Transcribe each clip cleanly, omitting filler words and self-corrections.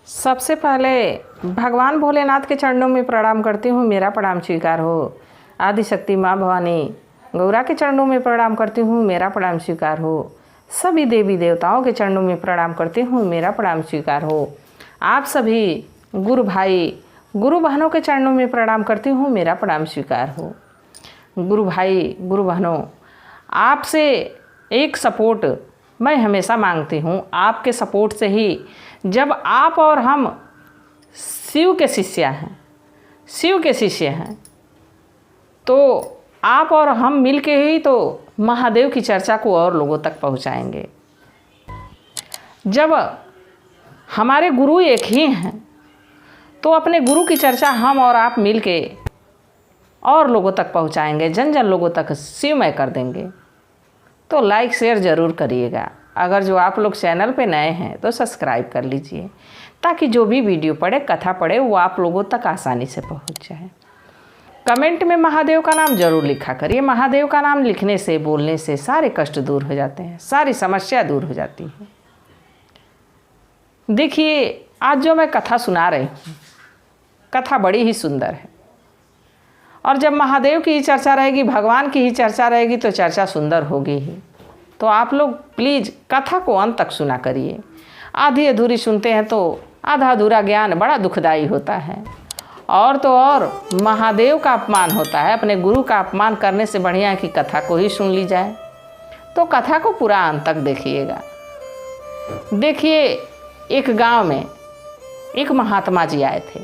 सबसे पहले भगवान भोलेनाथ के चरणों में प्रणाम करती हूँ, मेरा प्रणाम स्वीकार हो। आदिशक्ति माँ भवानी गौरा के चरणों में प्रणाम करती हूँ, मेरा प्रणाम स्वीकार हो। सभी देवी देवताओं के चरणों में प्रणाम करती हूँ, मेरा प्रणाम स्वीकार हो। आप सभी गुरु भाई गुरु बहनों के चरणों में प्रणाम करती हूँ, मेरा प्रणाम स्वीकार हो। गुरु भाई गुरु बहनों, आपसे एक सपोर्ट मैं हमेशा मांगती हूँ। आपके सपोर्ट से ही, जब आप और हम शिव के शिष्य हैं, तो आप और हम मिलके ही तो महादेव की चर्चा को और लोगों तक पहुँचाएंगे। जब हमारे गुरु एक ही हैं, तो अपने गुरु की चर्चा हम और आप मिलके और लोगों तक पहुँचाएंगे, जन जन लोगों तक शिवमय कर देंगे। तो लाइक शेयर ज़रूर करिएगा। अगर जो आप लोग चैनल पे नए हैं तो सब्सक्राइब कर लीजिए, ताकि जो भी वीडियो पड़े, कथा पड़े, वो आप लोगों तक आसानी से पहुंच जाए। कमेंट में महादेव का नाम ज़रूर लिखा करिए। महादेव का नाम लिखने से, बोलने से सारे कष्ट दूर हो जाते हैं, सारी समस्या दूर हो जाती है। देखिए, आज जो मैं कथा सुना रही हूँ, कथा बड़ी ही सुंदर है। और जब महादेव की ही चर्चा रहेगी, भगवान की ही चर्चा रहेगी, तो चर्चा सुंदर होगी ही। तो आप लोग प्लीज़ कथा को अंत तक सुना करिए। आधी अधूरी सुनते हैं तो आधा अधूरा ज्ञान बड़ा दुखदाई होता है। और तो और महादेव का अपमान होता है। अपने गुरु का अपमान करने से बढ़िया है कि कथा को ही सुन ली जाए। तो कथा को पूरा अंत तक देखिएगा। देखिए, एक गांव में एक महात्मा जी आए थे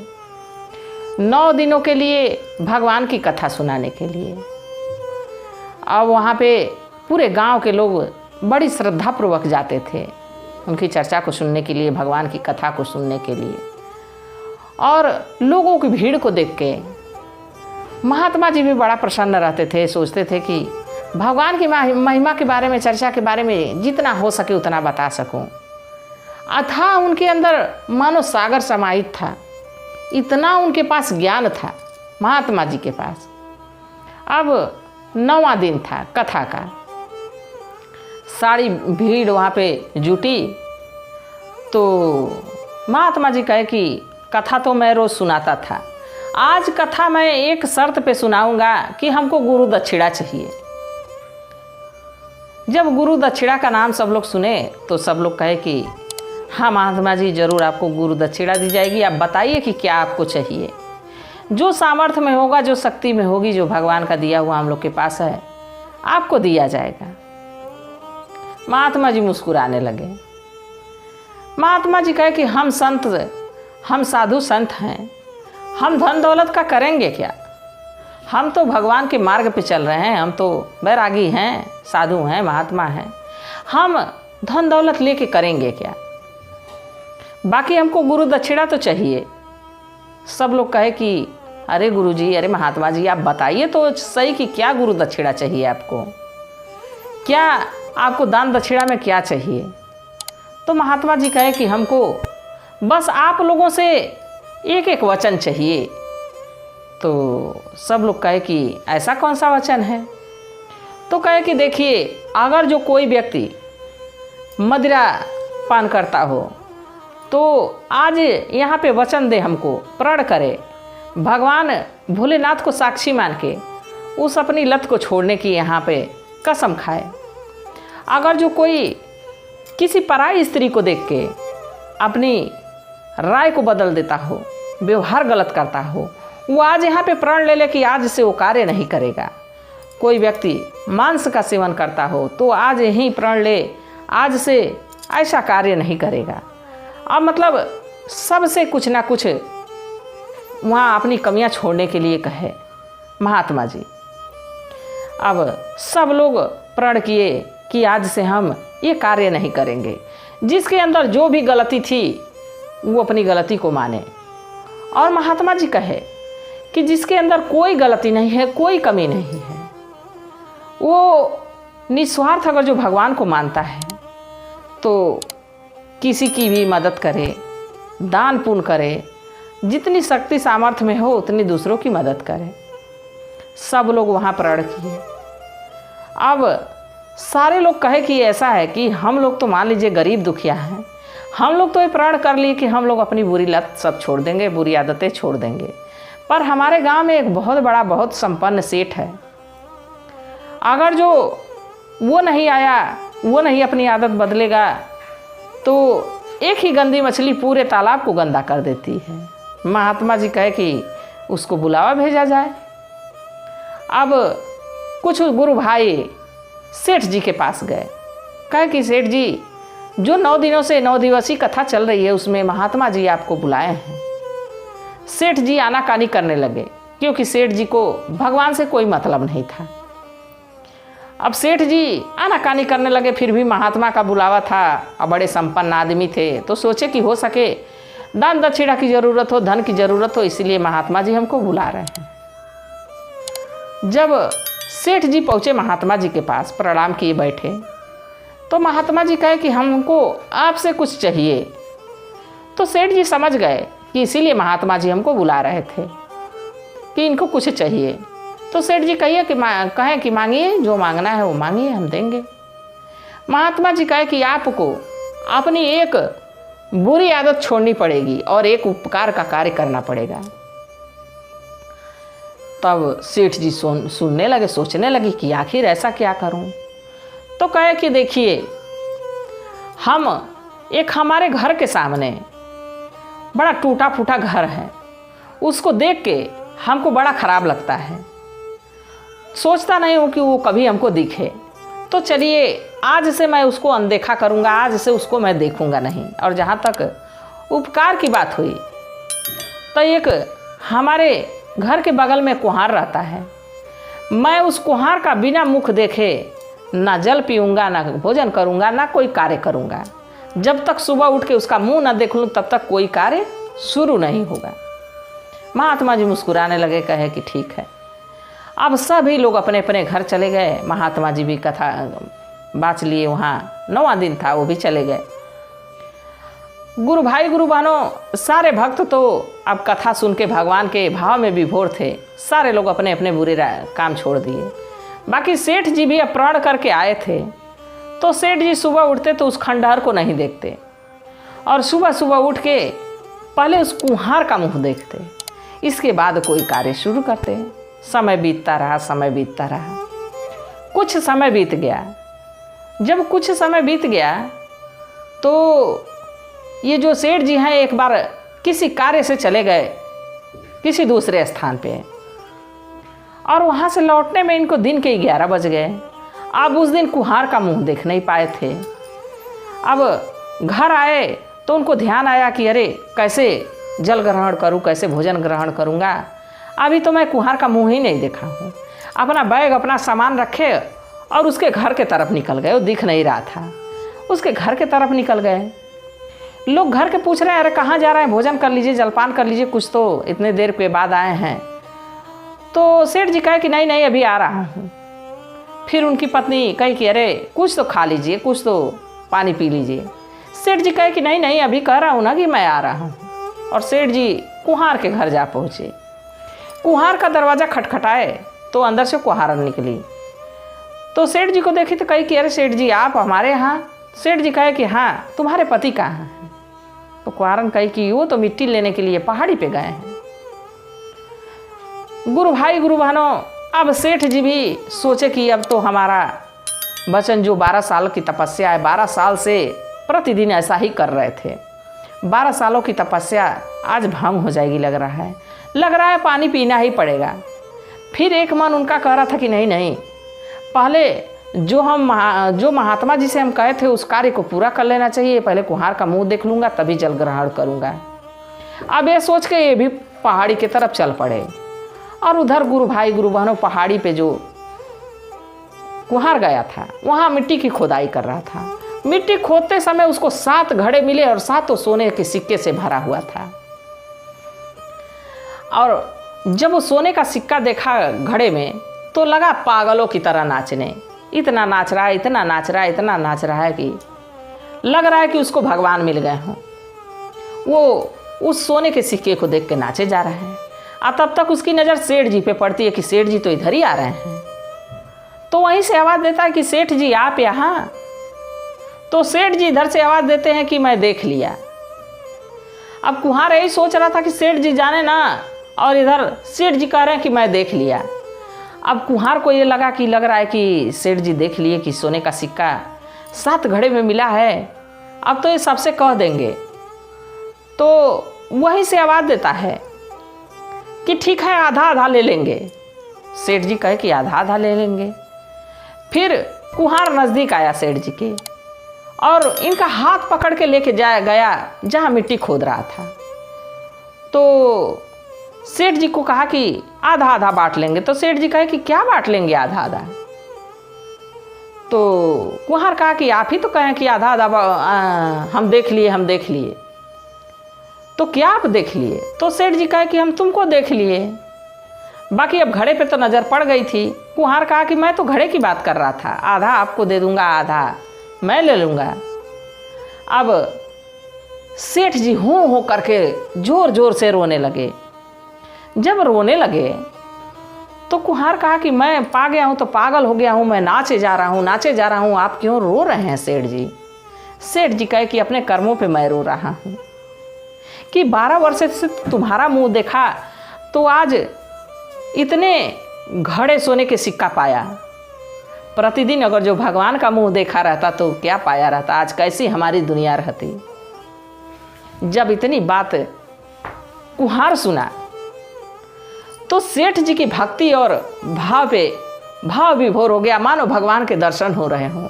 9 दिनों के लिए भगवान की कथा सुनाने के लिए। अब वहाँ पे पूरे गांव के लोग बड़ी श्रद्धापूर्वक जाते थे उनकी चर्चा को सुनने के लिए, भगवान की कथा को सुनने के लिए। और लोगों की भीड़ को देख के महात्मा जी भी बड़ा प्रसन्न रहते थे। सोचते थे कि भगवान की महिमा के बारे में, चर्चा के बारे में जितना हो सके उतना बता सकूं। अथाह उनके अंदर मानो सागर समाहित था, इतना उनके पास ज्ञान था महात्मा जी के पास। अब 9वां दिन था कथा का। सारी भीड़ वहाँ पे जुटी। तो महात्मा जी कहे कि कथा तो मैं रोज़ सुनाता था, आज कथा मैं एक शर्त पे सुनाऊंगा कि हमको गुरु दक्षिणा चाहिए। जब गुरु दक्षिणा का नाम सब लोग सुने तो सब लोग कहे कि हाँ महात्मा जी, ज़रूर आपको गुरु दक्षिणा दी जाएगी। आप बताइए कि क्या आपको चाहिए। जो सामर्थ्य में होगा, जो शक्ति में होगी, जो भगवान का दिया हुआ हम लोग के पास है, आपको दिया जाएगा। महात्मा जी मुस्कुराने लगे। महात्मा जी कहे कि हम साधु संत हैं, हम धन दौलत का करेंगे क्या? हम तो भगवान के मार्ग पे चल रहे हैं, हम तो बैरागी हैं, साधु हैं, महात्मा हैं। हम धन दौलत लेके करेंगे क्या? बाकी हमको गुरु दक्षिणा तो चाहिए। सब लोग कहे कि अरे गुरुजी, अरे महात्मा जी, आप बताइए तो सही कि क्या गुरु दक्षिणा चाहिए आपको, क्या आपको दान दक्षिणा में क्या चाहिए? तो महात्मा जी कहे कि हमको बस आप लोगों से एक एक वचन चाहिए। तो सब लोग कहे कि ऐसा कौन सा वचन है? तो कहे कि देखिए, अगर जो कोई व्यक्ति मदिरा पान करता हो तो आज यहाँ पे वचन दे, हमको प्रण करे, भगवान भोलेनाथ को साक्षी मान के उस अपनी लत को छोड़ने की यहाँ पे कसम खाए। अगर जो कोई किसी पराई स्त्री को देख के अपनी राय को बदल देता हो, व्यवहार गलत करता हो, वो आज यहाँ पे प्रण ले ले कि आज से वो कार्य नहीं करेगा। कोई व्यक्ति मांस का सेवन करता हो तो आज यही प्रण ले, आज से ऐसा कार्य नहीं करेगा। अब मतलब सबसे कुछ ना कुछ वहाँ अपनी कमियाँ छोड़ने के लिए कहे महात्मा जी। अब सब लोग प्रण किए कि आज से हम ये कार्य नहीं करेंगे। जिसके अंदर जो भी गलती थी वो अपनी गलती को माने। और महात्मा जी कहे कि जिसके अंदर कोई गलती नहीं है, कोई कमी नहीं है, वो निस्वार्थ अगर जो भगवान को मानता है तो किसी की भी मदद करे, दान पुण्य करे, जितनी शक्ति सामर्थ्य में हो उतनी दूसरों की मदद करे। सब लोग वहाँ प्रण किए। अब सारे लोग कहे कि ऐसा है कि हम लोग तो मान लीजिए गरीब दुखिया हैं, हम लोग तो ये प्रण कर लिए कि हम लोग अपनी बुरी लत सब छोड़ देंगे, बुरी आदतें छोड़ देंगे। पर हमारे गांव में एक बहुत बड़ा, बहुत संपन्न सेठ है। अगर जो वो नहीं आया, वो नहीं अपनी आदत बदलेगा, तो एक ही गंदी मछली पूरे तालाब को गंदा कर देती है। महात्मा जी कहे कि उसको बुलावा भेजा जाए। अब कुछ गुरु भाई सेठ जी के पास गए। कहे कि सेठ जी, जो 9 दिनों से 9 दिवसीय कथा चल रही है उसमें महात्मा जी आपको बुलाए हैं। सेठ जी आनाकानी करने लगे, क्योंकि सेठ जी को भगवान से कोई मतलब नहीं था। अब सेठ जी आनाकानी करने लगे, फिर भी महात्मा का बुलावा था और बड़े संपन्न आदमी थे, तो सोचे कि हो सके दान दक्षिणा की ज़रूरत हो, धन की ज़रूरत हो, इसलिए महात्मा जी हमको बुला रहे हैं। जब सेठ जी पहुँचे महात्मा जी के पास, प्रणाम किए बैठे, तो महात्मा जी कहे कि हमको आपसे कुछ चाहिए। तो सेठ जी समझ गए कि इसीलिए महात्मा जी हमको बुला रहे थे कि इनको कुछ चाहिए। तो सेठ जी कहिए कि कहें कि मांगिए, जो मांगना है वो मांगिए, हम देंगे। महात्मा जी कहे कि आपको अपनी एक बुरी आदत छोड़नी पड़ेगी और एक उपकार का कार्य करना पड़ेगा। तब सेठ जी सुनने लगे, सोचने लगे कि आखिर ऐसा क्या करूं। तो कहे कि देखिए, हमारे घर के सामने बड़ा टूटा फूटा घर है, उसको देख के हमको बड़ा खराब लगता है। सोचता नहीं हूँ कि वो कभी हमको दिखे। तो चलिए, आज से मैं उसको अनदेखा करूँगा, आज से उसको मैं देखूँगा नहीं। और जहाँ तक उपकार की बात हुई, तो एक हमारे घर के बगल में कुम्हार रहता है, मैं उस कुम्हार का बिना मुख देखे ना जल पीऊँगा, ना भोजन करूँगा, ना कोई कार्य करूँगा। जब तक सुबह उठ के उसका मुंह ना देख लूँ, तब तक कोई कार्य शुरू नहीं होगा। महात्मा जी मुस्कुराने लगे, कहे कि ठीक है। अब सभी लोग अपने अपने घर चले गए। महात्मा जी भी कथा बाँच लिए, वहाँ 9वां दिन था, वो भी चले गए। गुरु भाई गुरु बहनों, सारे भक्त तो अब कथा सुन के भगवान के भाव में विभोर थे। सारे लोग अपने अपने बुरे काम छोड़ दिए। बाकी सेठ जी भी अब प्रण करके आए थे। तो सेठ जी सुबह उठते तो उस खंडहर को नहीं देखते, और सुबह सुबह उठ के पहले उस कुम्हार का मुंह देखते, इसके बाद कोई कार्य शुरू करते। समय बीतता रहा, समय बीतता रहा। कुछ समय बीत गया। जब कुछ समय बीत गया तो ये जो सेठ जी हैं एक बार किसी कार्य से चले गए किसी दूसरे स्थान पे, और वहाँ से लौटने में इनको दिन के 11 बज गए। अब उस दिन कुम्हार का मुंह देख नहीं पाए थे। अब घर आए तो उनको ध्यान आया कि अरे कैसे जल ग्रहण करूं, कैसे भोजन ग्रहण करूंगा, अभी तो मैं कुम्हार का मुंह ही नहीं देखा हूं। अपना बैग, अपना सामान रखे और उसके घर के तरफ निकल गए। वो दिख नहीं रहा था, उसके घर के तरफ निकल गए। लोग घर के पूछ रहे हैं, अरे कहाँ जा रहे हैं, भोजन कर लीजिए, जलपान कर लीजिए, कुछ तो इतने देर के बाद आए हैं। तो सेठ जी कहे कि नहीं नहीं, अभी आ रहा हूँ। फिर उनकी पत्नी कही कि अरे कुछ तो खा लीजिए, कुछ तो पानी पी लीजिए। सेठ जी कहे कि नहीं नहीं, अभी कह रहा हूँ ना कि मैं आ रहा हूँ। और सेठ जी कुम्हार के घर जा पहुँचे। कुम्हार का दरवाज़ा खटखटाए तो अंदर से कुम्हारन निकली। तो सेठ जी को देखी तो कही कि अरे सेठ जी, आप हमारे यहाँ? सेठ जी कहे कि हाँ, तुम्हारे पति कहाँ हैं? तो कुम्हारन कही कि वो तो मिट्टी लेने के लिए पहाड़ी पे गए हैं। गुरु भाई गुरु बहनों, अब सेठ जी भी सोचे कि अब तो हमारा वचन, जो 12 साल की तपस्या है, 12 साल से प्रतिदिन ऐसा ही कर रहे थे, 12 सालों की तपस्या आज भंग हो जाएगी। लग रहा है पानी पीना ही पड़ेगा। फिर एक मन उनका कह रहा था कि नहीं नहीं, पहले जो महात्मा जी से हम कहे थे उस कार्य को पूरा कर लेना चाहिए। पहले कुम्हार का मुंह देख लूँगा तभी जल ग्रहण करूँगा। अब ये सोच के ये भी पहाड़ी की तरफ चल पड़े। और उधर गुरु भाई गुरु बहनों, पहाड़ी पे जो कुम्हार गया था वहाँ मिट्टी की खोदाई कर रहा था। मिट्टी खोदते समय उसको 7 घड़े मिले और 7 सोने के सिक्के से भरा हुआ था। और जब वो सोने का सिक्का देखा घड़े में तो लगा पागलों की तरह नाचने। इतना नाच रहा है, इतना नाच रहा है, इतना नाच रहा है कि लग रहा है कि उसको भगवान मिल गए हों। वो उस सोने के सिक्के को देख के नाचे जा रहा है। और तब तक उसकी नज़र सेठ जी पे पड़ती है कि सेठ जी तो इधर ही आ रहे हैं। तो वहीं से आवाज़ देता है कि सेठ जी आप यहाँ? तो सेठ जी इधर से आवाज़ देते हैं कि मैं देख लिया। अब कुम्हार यही सोच रहा था कि सेठ जी जाने ना, और इधर सेठ जी कह रहे हैं कि मैं देख लिया। अब कुम्हार को ये लग रहा है कि सेठ जी देख लिए कि सोने का सिक्का 7 घड़े में मिला है, अब तो ये सबसे कह देंगे। तो वहीं से आवाज़ देता है कि ठीक है, आधा आधा ले लेंगे। सेठ जी कहे कि आधा आधा ले लेंगे। फिर कुम्हार नज़दीक आया सेठ जी के और इनका हाथ पकड़ के लेके गया जहाँ मिट्टी खोद रहा था। तो सेठ जी को कहा कि आधा आधा बांट लेंगे। तो सेठ जी कहे कि क्या बांट लेंगे आधा आधा? तो कुम्हार कहा कि आप ही तो कहें कि आधा आधा हम देख लिए। तो क्या आप देख लिए? तो सेठ जी कहे कि हम तुमको देख लिए, बाकी अब घड़े पे तो नज़र पड़ गई थी। कुम्हार कहा कि मैं तो घड़े की बात कर रहा था, आधा आपको दे दूंगा, आधा मैं ले लूँगा। अब सेठ जी हो करके जोर जोर से रोने लगे। जब रोने लगे तो कुम्हार कहा कि मैं पा गया हूँ, तो पागल हो गया हूँ, मैं नाचे जा रहा हूँ, आप क्यों रो रहे हैं सेठ जी? सेठ जी कहे कि अपने कर्मों पे मैं रो रहा हूँ कि 12 वर्ष से तुम्हारा मुंह देखा तो आज इतने घड़े सोने के सिक्का पाया। प्रतिदिन अगर जो भगवान का मुंह देखा रहता तो क्या पाया रहता, आज कैसी हमारी दुनिया रहती। जब इतनी बात कुम्हार सुना तो सेठ जी की भक्ति और भाव पे भाव विभोर हो गया, मानो भगवान के दर्शन हो रहे हों।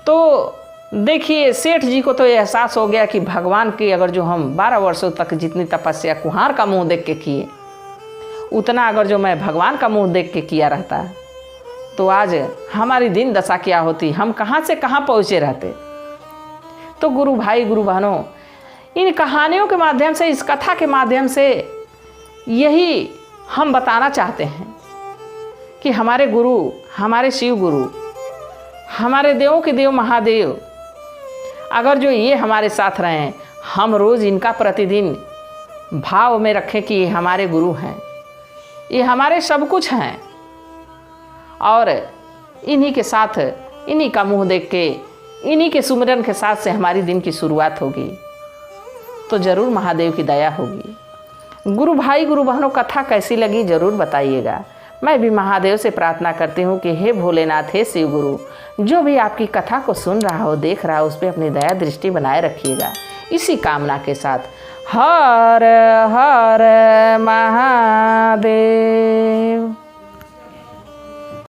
तो देखिए सेठ जी को तो एहसास हो गया कि भगवान की अगर जो हम 12 वर्षों तक जितनी तपस्या कुम्हार का मुंह देख के किए, उतना अगर जो मैं भगवान का मुंह देख के किया रहता तो आज हमारी दिन दशा क्या होती, हम कहाँ से कहाँ पहुँचे रहते। तो गुरु भाई गुरु बहनों, इन कहानियों के माध्यम से, इस कथा के माध्यम से यही हम बताना चाहते हैं कि हमारे गुरु, हमारे शिव गुरु, हमारे देवों के देव महादेव अगर जो ये हमारे साथ रहें, हम रोज़ इनका प्रतिदिन भाव में रखें कि ये हमारे गुरु हैं, ये हमारे सब कुछ हैं, और इन्हीं के साथ, इन्हीं का मुंह देख के, इन्हीं के सुमिरन के साथ से हमारी दिन की शुरुआत होगी तो ज़रूर महादेव की दया होगी। गुरु भाई गुरु बहनों, कथा कैसी लगी ज़रूर बताइएगा। मैं भी महादेव से प्रार्थना करती हूँ कि हे भोलेनाथ, हे शिव गुरु, जो भी आपकी कथा को सुन रहा हो, देख रहा हो, उस पर अपनी दया दृष्टि बनाए रखिएगा। इसी कामना के साथ हर हर महादेव।